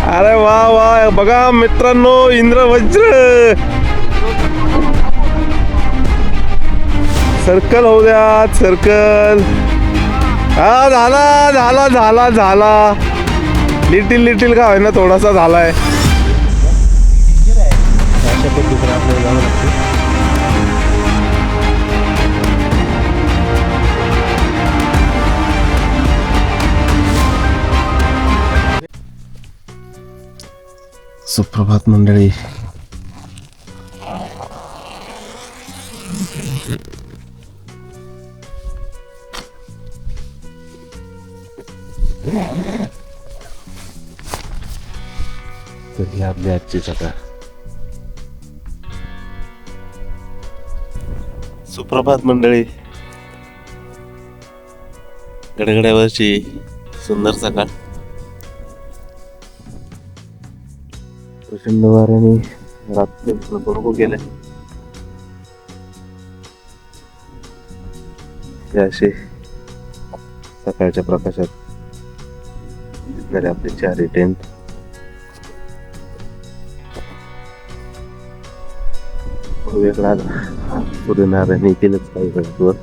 अरे वा वा, बघा मित्रांनो, इंद्रवज्र सर्कल होऊ द्या, सर्कल. हा झाला झाला झाला झाला, लिटिल लिटिल का होईना थोडासा झालाय. अशा पद्धतीने आपल्याला जावं लागतं. सुप्रभात मंडळी. तर ही आपली आजची सकाळ. सुप्रभात मंडळी. गडगड्यावरची सुंदर सकाळ. प्रचंड वाऱ्याने रात्री नको गेले. हे असे सकाळच्या प्रकाशात दिसणारे आपले चारही टेंट. वेगळा सूर्यनारायण येतीलच काही वेळावर.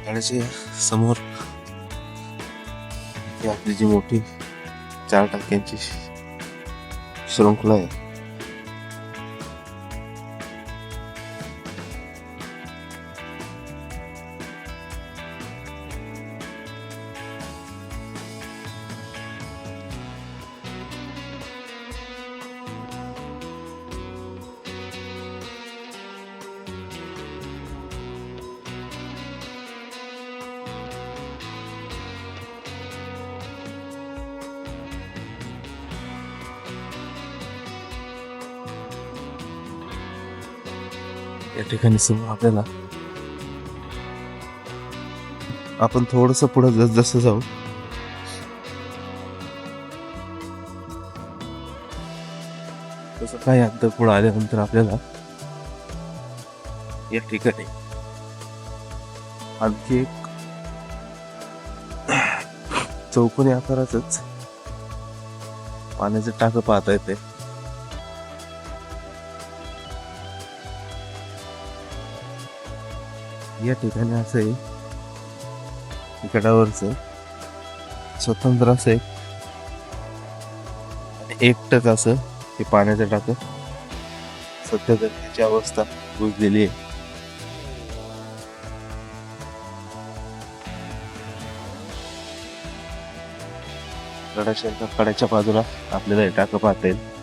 गाड्याच्या समोर ही आपली जी मोठी 4 टाक्यांची शृंखला आहे. या ठिकाणी समोर आपल्याला, आपण थोडस पुढे जसं जाऊ तसं काही अंतर पुढे आल्यानंतर आपल्याला या ठिकाणी आणखी एक चौकोनी आकाराचंच पाण्याचं टाकं पाहता येते. या ठिकाणी असं आहे, गडावरच स्वतंत्र असं आहे आणि एकटच असं हे पाण्याचं टाकं. सध्या तर त्याची अवस्था बुजलेली आहे. गडाच्या कड्याच्या बाजूला आपल्याला हे टाकं पाहता येईल.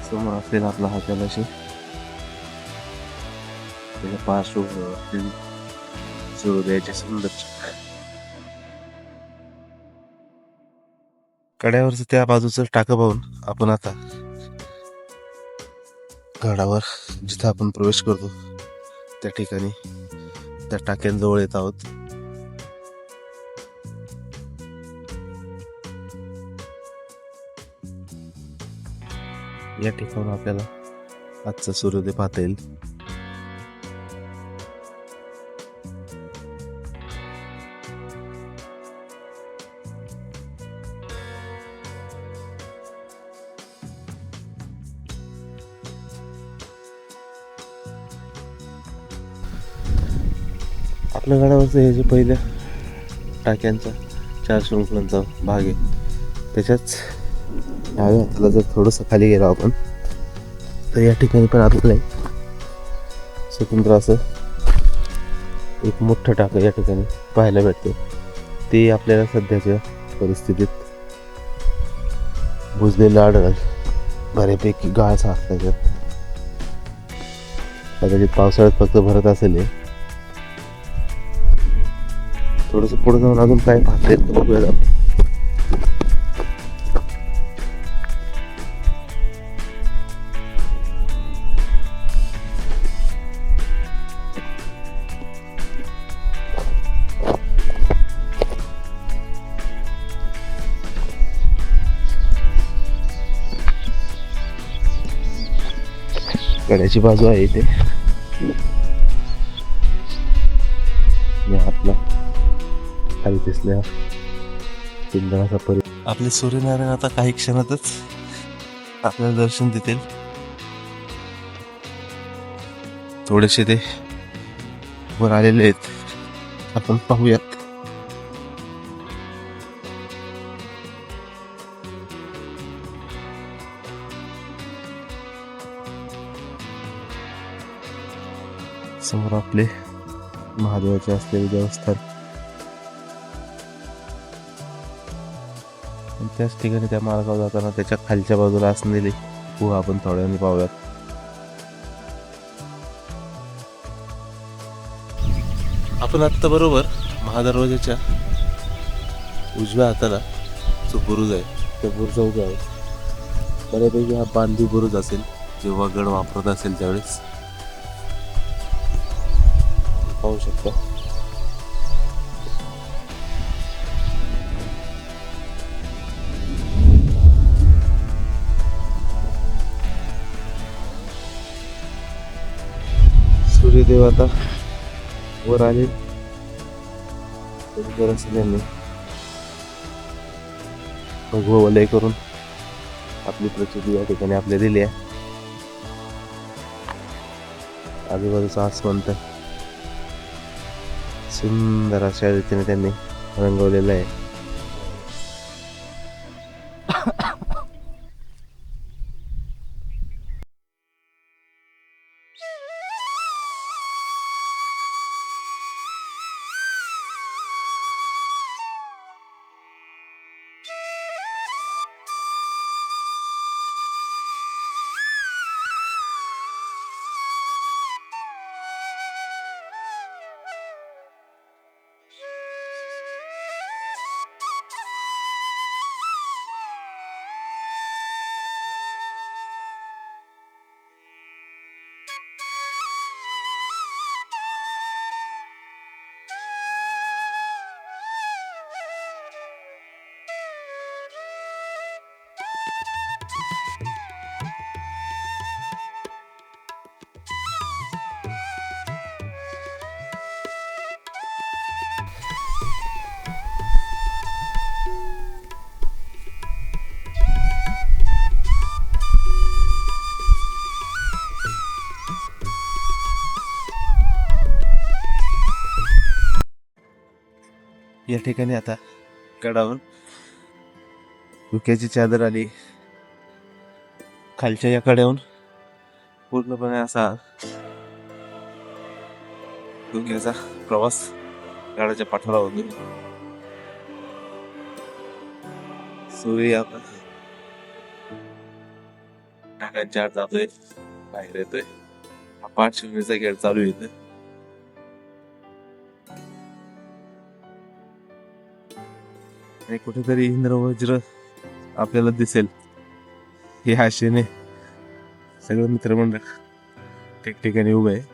समोर असलेला आपला हा जलाशय, त्याच्या पार्श्वभूमीवर सूर्योदयाचे सुंदर कड्यावरच त्या बाजूचं टाकं पाहून आपण आता गडावर जिथं आपण प्रवेश करतो त्या ठिकाणी त्या टाक्यांजवळ येत आहोत. या ठिकाणी आपल्याला आजचा सूर्योदय पाहता येईल. आपल्या गडावरचं हे जे पहिल्या टाक्यांचा 4 शृंखलांचा भाग आहे, त्याच्याच डाव्या हाताला जर थोडंसं खाली गेलो आपण तर या ठिकाणी पण आपल्याला स्वतंत्र असं एक मोठं टाकं या ठिकाणी पाहायला भेटते. ते आपल्याला सध्याच्या परिस्थितीत बुजलेलं आढळेल. बऱ्यापैकी गाळ साफ त्याच्यात, कदाचित पावसाळ्यात फक्त भरत असेल. थोडस पुढे जाऊन अजून काय पाहता येतं बघूया आपण. गड्याची बाजू आहे इथे. आपला खाली दिसल्या पिंजराचा आपले सूर्यनारायण आता काही क्षणातच आपल्याला दर्शन देतील. थोडेसे ते वर आलेले आहेत, आपण पाहूयात. समोर आपले महादेवाचे असलेले देवस्थान, त्याच ठिकाणी त्या मार्गावर जाताना त्याच्या खालच्या बाजूला असलेली गुहा आपण थोड्याने पाहूयात. आपण आत्ता बरोबर महादरवाजाच्या उजव्या हाताला जो बुरुज आहे त्या बुरुजावर जाऊ. बऱ्यापैकी हा बांधीव बुरुज असेल, जेव्हा गड वापरत असेल त्यावेळेस पाहू शकता. सूर्यदेव आता वर आले. त्यांनी भगव वलय करून आपली प्रचिती या ठिकाणी आपल्या दिली आहे. आजूबाजूचा आसमंत सुंदर अशा रीतीने त्यांनी रंगवलेलं आहे. या ठिकाणी आता गडावर धुक्याची चादर आली. खालच्या या कड्याहून पूर्णपणे असा धुक्याचा प्रवास गडाच्या पाठोरा होतो. सूर्य आपण ढगांच्या आत जातोय, बाहेर येतोय. हा पाठशिवणीचा खेळ चालू येतोय. आणि कुठेतरी इंद्रवज्र आपल्याला दिसेल ही आशेने सगळं मित्रमंडळ ठिकठिकाणी उभं आहे.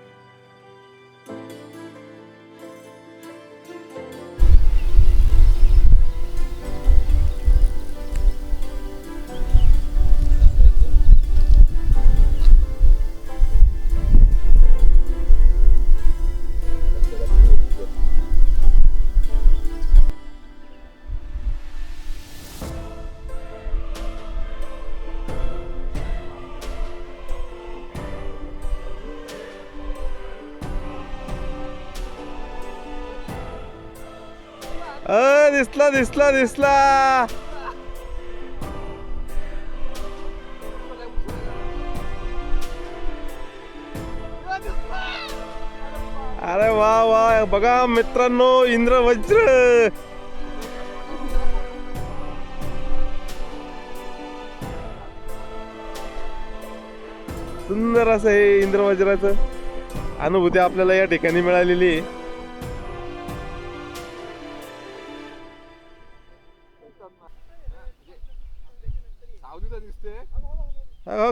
दिसला दिसला दिसला. अरे वा वा, बघा मित्रांनो, इंद्रवज्र. सुंदर असं हे इंद्रवज्राचं अनुभूती आपल्याला या ठिकाणी मिळालेली आहे.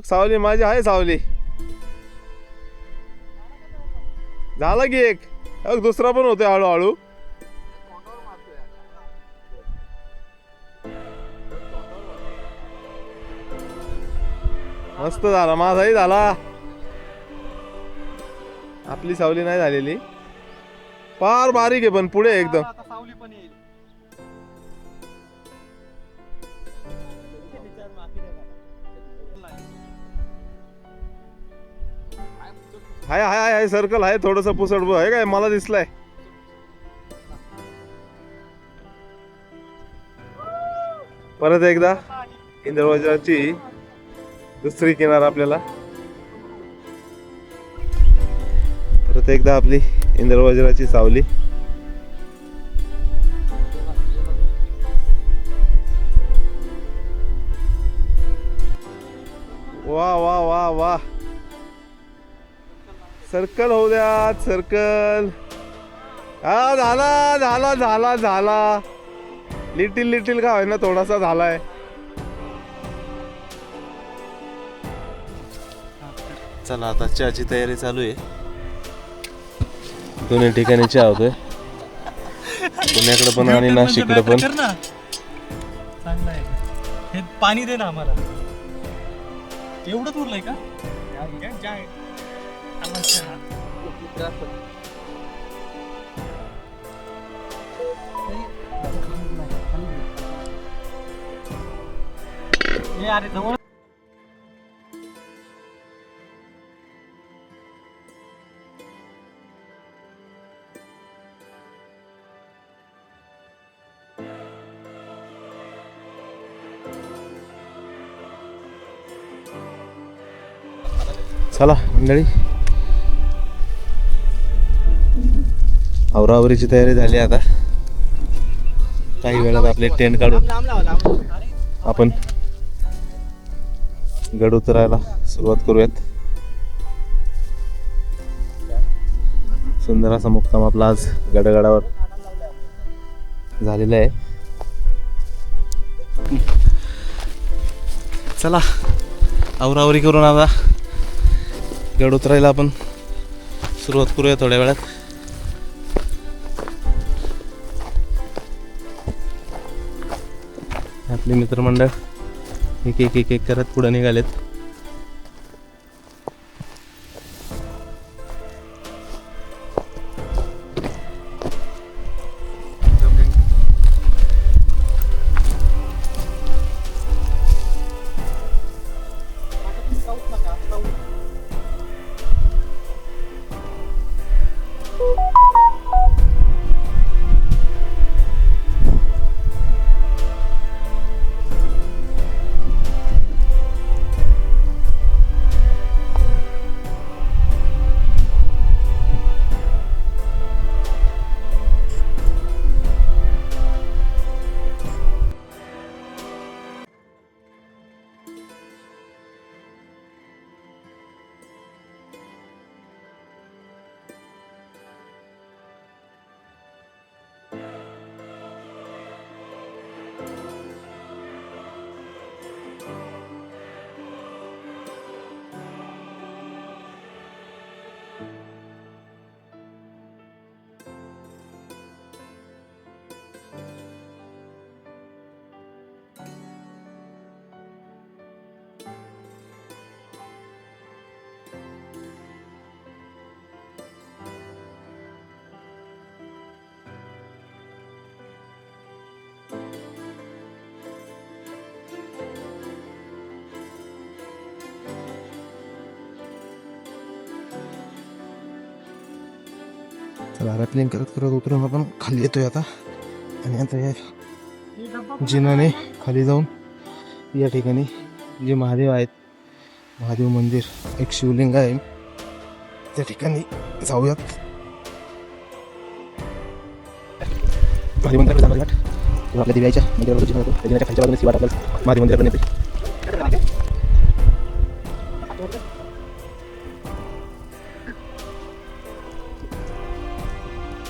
सावली माझी आहे सावली. झाला की एक, दुसरा पण होतोय हळूहळू. मस्त झाला, माझाही झाला. आपली सावली नाही झालेली, फार बारीक आहे पण पुढे एकदम. सावली पण येईल. हाय हाय हाय सर्कल आहे, थोडस पुसट आहे काय मला दिसलंय. परत एकदा इंद्रवज्राची दुसरी किनार आपल्याला. परत एकदा आपली इंद्रवज्राची सावली. वा वा वा वा, सर्कल होऊ द्या, सर्कल. हा झाला झाला झाला झाला, लिटिल लिटिल का होईना थोडासा झालाय. चला आता चहाची तयारी चालू आहे. दोन्ही ठिकाणी चहा होतोय, पुण्याकडे पण आणि नाशिककडे पण. चांगलं आहे, हे पाणी दे ना आम्हाला. एवढंच उरलंय का? अरे जवळ. चला मंडळी, आवरावरीची तयारी झाली. आता काही वेळात आपले टेंट काढून आपण गड उतरायला सुरुवात करूयात. सुंदर असा मुक्काम आपला आज गडगडावर झालेला आहे. चला आवरावरी करून आता गड उतरायला आपण सुरुवात करूया थोड्या वेळात. आपले मित्रमंडळ एक एक एक एक करत पुढे निघालेत. चला रॅपलिंग करत करत उतरून आपण खाली येतोय आता. आणि आता या जिनाने खाली जाऊन या ठिकाणी जे महादेव आहेत, महादेव मंदिर, एक शिवलिंग आहे, त्या ठिकाणी जाऊयात. महादेव मंदिराकडे जाणार घाट किंवा आपल्या दिव्याच्या मंदिरावर जिना होतो, त्या दिव्याच्या खालच्या बाजूने शिवाट आपल्याला महादेव मंदिराकडे येते.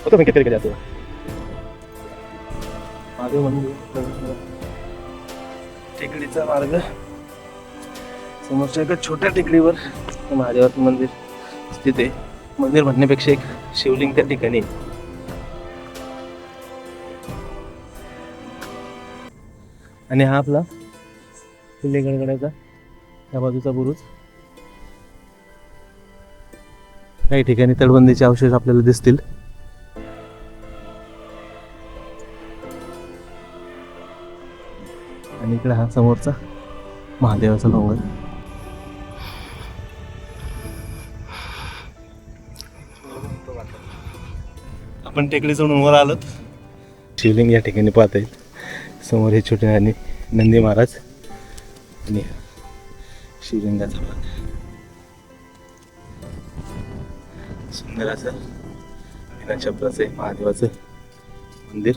होतं बँकेत कधी कधी असं महादेव मंदिर टेकडीचा मार्ग. समोरच्या एका छोट्या टेकडीवर महादेवाचं मंदिर स्थित आहे. मंदिर म्हणण्यापेक्षा एक शिवलिंग त्या ठिकाणी आहे. आणि हा आपला किल्ले गडगडाचा त्या बाजूचा बुरुज. काही ठिकाणी तटबंदीचे अवशेष आपल्याला दिसतील. आणि इकडे हा समोरचा महादेवाचा डोंगर. आपण टेकडी चढून वर आलोत. शिवलिंग या ठिकाणी पाहता येईल. समोर हे छोटे आणि नंदी महाराज आणि शिवलिंगाचा भाग. सुंदर असं बिना शब्दाचे महादेवाचं मंदिर.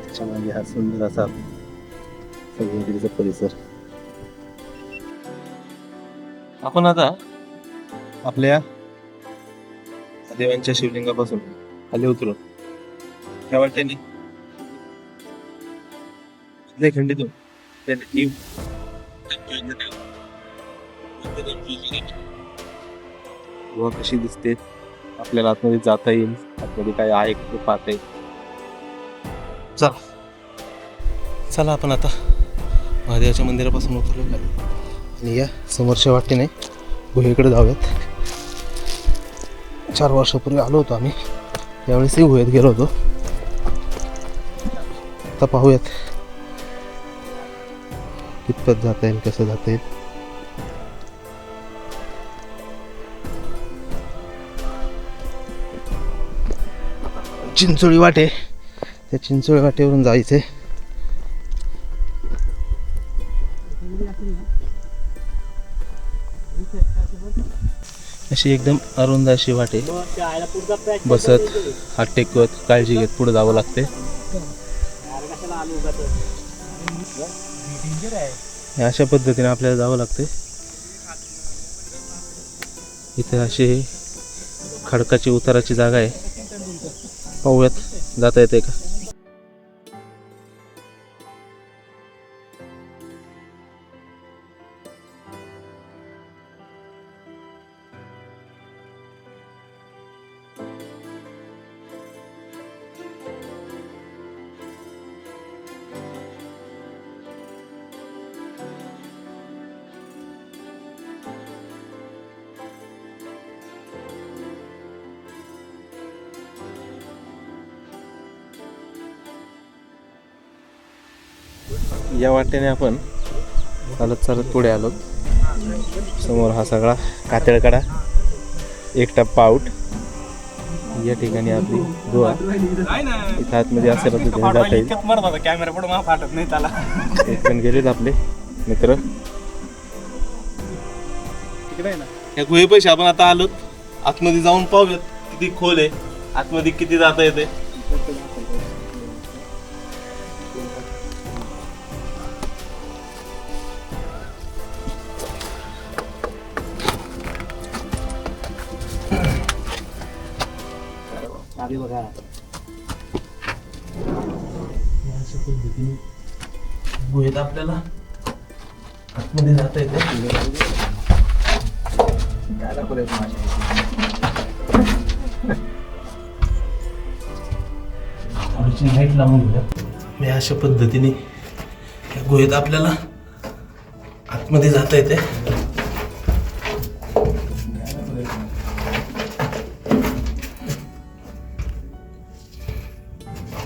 त्याच्यामध्ये हा सुंदर असा सगळीकडचा परिसर. आपण आता आपल्या देवांच्या शिवलिंगापासून खाली उतरू. त्या वाटेने खंडितून कशी दिसते आपल्याला आतमध्ये जाता येईल. आतमध्ये काय आहे ते पाहता येईल. चला आपण आता महादेवाच्या मंदिरापासून उतरलो आणि या समोरच्या वाटेने गुहेकडे जाऊयात. 4 वर्षापूर्वी आलो होतो आम्ही. त्यावेळेसही गुहेत गेलो होतो. आता पाहूयात कितपत जाता येईल, कसं जाता येईल. चिंचोळी वाटे, त्या चिंचोळी वाटेवरून जायचंय. अशी एकदम अरुंद अशी वाटे. बसत, हात टेकवत, काळजी घेत पुढे जावं लागते. अशा पद्धतीने आपल्याला जावं लागते. इथे अशी खडकाची उताराची जागा आहे. पाहूयात जाता येते का. या वाटेने आपण चालत चालत पुढे आलो. समोर हा सगळा कातळकडा, एक टप्पा आउट. या ठिकाणी आपली गुहा. इथं आतमध्ये अशा पद्धतीने जाता येईल. इथून गेलेत आपले मित्र. या गुहेपाशी आपण आता आलोत. आतमध्ये जाऊन पाहूयात किती खोल आहे, आतमध्ये किती जाता येते. बघा गुहेत आपल्याला आतमध्ये जाता येते. लाईट लावून घेऊया. अशा पद्धतीने या गुहेत आपल्याला आतमध्ये जाता येते.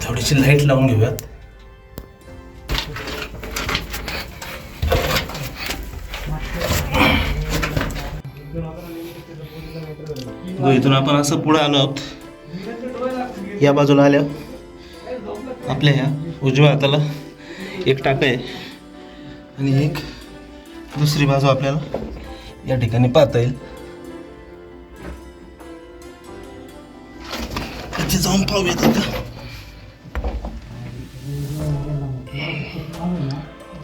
थोडीशी लाईट लावून घेऊयात. इथून आपण असं पुढे आलो आहोत. या बाजूला आल्या आपल्या ह्या उजव्या हाताला एक टाका आहे आणि एक दुसरी बाजू आपल्याला या ठिकाणी पाहता येईल. तिथे जाऊन पाहूयात. आता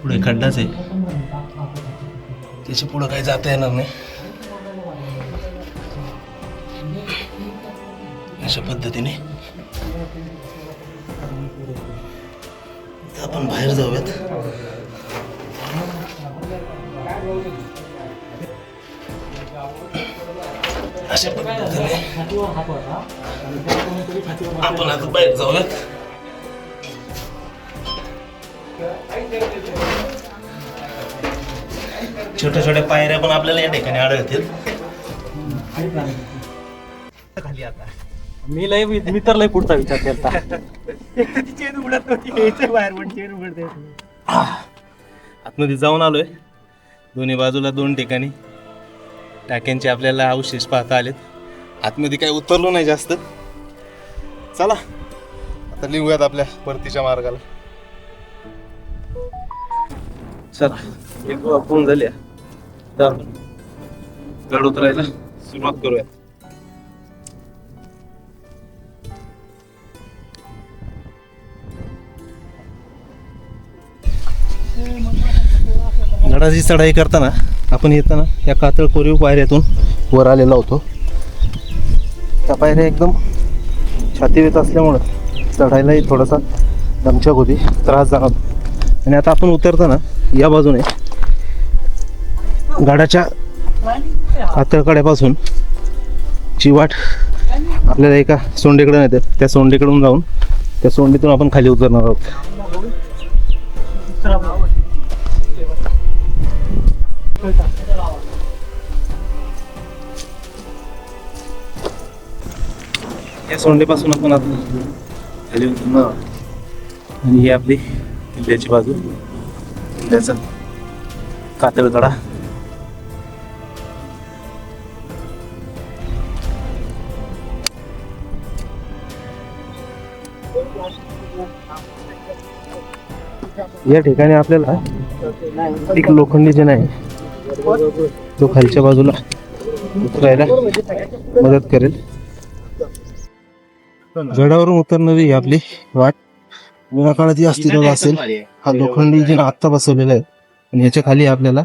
पुढे खड्डाच आहे, त्याच्या पुढे काही जाता येणार नाही. अशा पद्धतीने आपण बाहेर जाऊयात. अशा पद्धतीने आपण आता बाहेर जाऊयात. छोट्या छोट्या पायऱ्या पण आपल्याला या ठिकाणी आढळतील. खाली आता मी तर लय पुढचा विचार केला. चेन उघडत नव्हती बाहेर पण चेन उघडते. आतमध्ये जाऊन आलोय. दोन्ही बाजूला 2 ठिकाणी टाक्यांचे आपल्याला अवशेष पाहता आलेत. आतमध्ये काही उतरलो नाही जास्त. चला आता निघूयात आपल्या परतीच्या मार्गाला. चला एक फोन झाली तर आपण चढ उतरायला सुरुवात करूया. गडाची चढाई करताना आपण येताना या कातळ कोरीव पायऱ्यातून वर आलेला होतो. त्या पायऱ्या एकदम छातीवेत असल्यामुळं चढायलाही थोडासा दमछाक होती, त्रास जाणवतो. आणि आता आपण उतरताना या बाजूने गडाच्या कातळकड्यापासून ची वाट आपल्याला एका सोंडेकडून येते. त्या सोंडेकडून जाऊन त्या सोंडीतून आपण खाली उतरणार आहोत. या सोंडेपासून आपण आता खाली उतरणार आहोत. आणि ही आपली किल्ल्याची बाजू, किल्ल्याचा कातळकडा. या ठिकाणी आपल्याला एक लोखंडी जे नाही तो खालच्या बाजूला उतरायला मदत करेल. गडावरून उतरणारी ही आपली वाट जुन्या काळात ही अस्तित्वात असेल. हा लोखंडी जे आत्ता बसवलेला आहे आणि याच्या खाली आपल्याला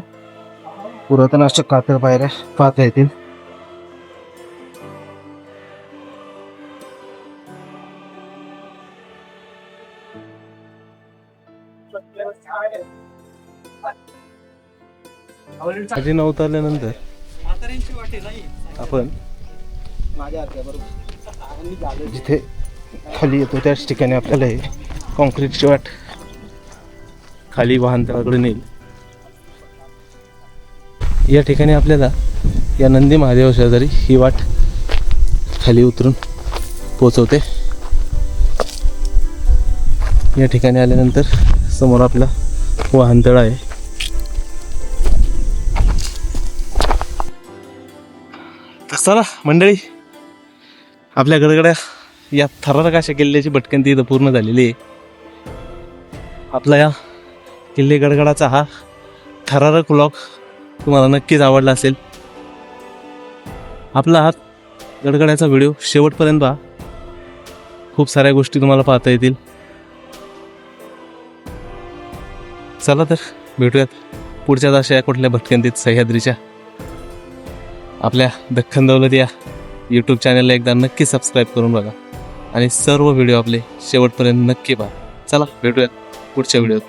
पुरातन अशा कातळ पायऱ्या पाहता येतील. खाली न उतरल्यानंतर आपण जिथे खाली येतो त्याच ठिकाणी आपल्याला हे कॉन्क्रीटची वाट खाली वाहनतळाकडे नेईल. या ठिकाणी आपल्याला या नंदी महादेव शेजारी ही वाट खाली उतरून पोचवते. या ठिकाणी आल्यानंतर समोर आपला वाहनतळ आहे. तर चला मंडळी, आपल्या गडगड्या या थरारक अशा किल्ल्याची भटकंती इथं पूर्ण झालेली आहे. आपला या किल्ले गडगडाचा हा थरारक व्लॉग तुम्हाला नक्कीच आवडला असेल. आपला हा गडगड्याचा व्हिडिओ शेवटपर्यंत पहा. खूप साऱ्या गोष्टी तुम्हाला पाहता येतील. चला तर भेटूयात पुढच्याच अशा कुठल्या भटकंतीत सह्याद्रीच्या. आपल्या दख्खन दौलत या यूट्यूब चॅनलला एकदा नक्की सबस्क्राईब करून बघा आणि सर्व व्हिडिओ आपले शेवटपर्यंत नक्की पहा. चला भेटूयात पुढच्या व्हिडिओत.